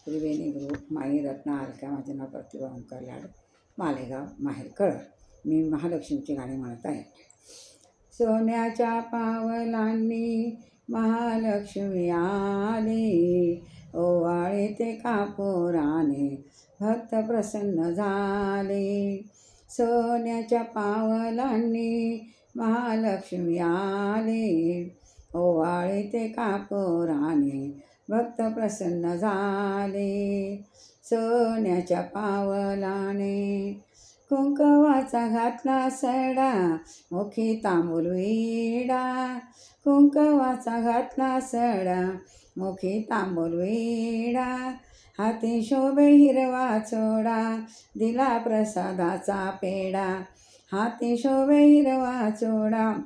त्रिवेणी group माई रत्ना हलक्या. माझे नाव प्रतिभा ओंकार लाड, मालेगाव माहेर कळर. मी महालक्ष्मीची गाणी म्हणत आहे. सोन्याच्या पावलांनी महालक्ष्मी आली, ओवाळे ते कापुराने भक्त प्रसन्न झाले. सोन्याच्या पावलांनी महालक्ष्मी आली, ओवाळे ते कापुराने भक्त प्रसन्न झाले. सोन्याच्या पावलाने कुंकवाचा घातला सडा, मुखी तांबूल विडा. कुंकवाचा घातला सडा, मुखी तांबूल विडा. हाती शोभे हिरवा चोडा, दिला प्रसादाचा पेडा. हाती शोभे हिरवा चोडा,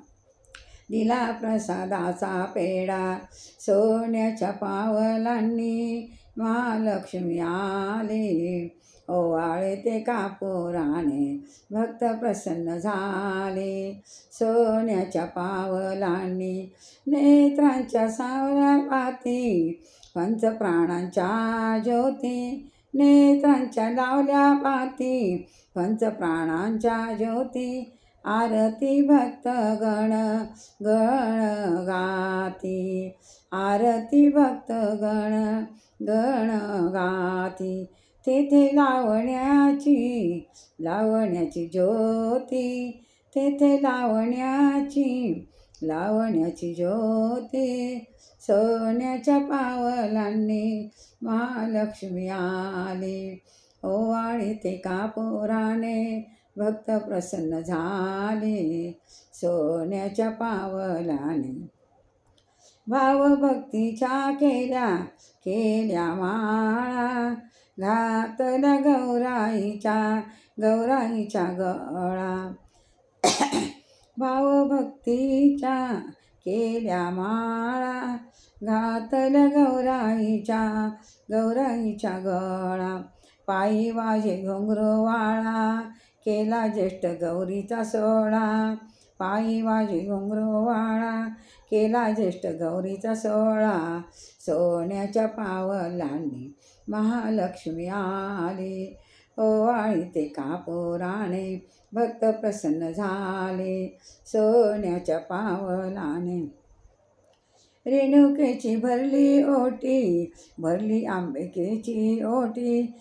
दिला प्रसादाचा पेडा. सोन्याच्या पावलांनी महालक्ष्मी आली, ओवाळे ते कापुराने भक्त प्रसन्न झाले. सोन्याच्या पावलांनी नेत्रांच्या सावल्या पाती, पंचप्राणांच्या ज्योती. नेत्रांच्या लावल्या पाती, पंचप्राणांच्या ज्योती. आरती भक्त गण गण गाती, आरती भक्त गण गण गाती. तेथे लावण्याची ज्योती, तेथे लावण्याची ज्योती. सोन्याच्या पावलांनी महालक्ष्मी आली, ओवाळी ते कापुराने भक्त प्रसन्न झाले. सोन्याच्या पावलाने भावभक्तीच्या केल्या माळा, घातला गौराईच्या गळा. भावभक्तीच्या केल्या माळा, घातला गौराईच्या गळा. पायी वाजे घुंगरूवाळा, केला ज्येष्ठ गौरीचा सोहळा. पायी वाजे घुंगरूवाळा, केला ज्येष्ठ गौरीचा सोहळा. सोन्याच्या पावलांनी महालक्ष्मी आली, ओवाळी ते कापुराने भक्त प्रसन्न झाले. सोन्याच्या पावलाने रेणुकेची भरली ओटी, भरली आंबिकेची ओटी.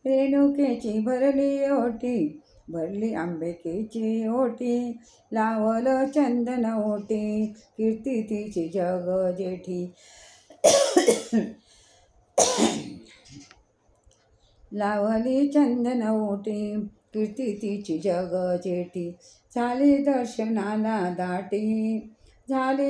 रेणुकेची भरली ओटी, भरली आंबिकेची ओटी. लावलं चंदन ओटी, कीर्ती तिची जग जेठी. लावली चंदन ओटी, कीर्ती तिची जग जेठी. झाली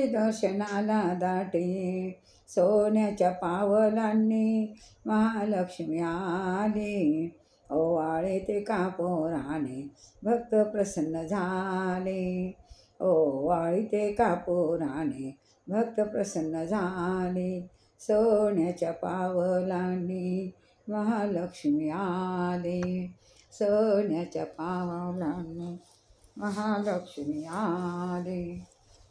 दर्शनाला दाटी, सोन्याच्या पावलांनी महालक्ष्मी आली, ओवाळे ते कापुराने भक्त प्रसन्न झाले. ओवाळी ते कापुराने भक्त प्रसन्न झाले. सोन्याच्या पावलांनी महालक्ष्मी आली, सोन्याच्या पावलांनी महालक्ष्मी आली.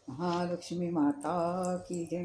महालक्ष्मी माता की जय.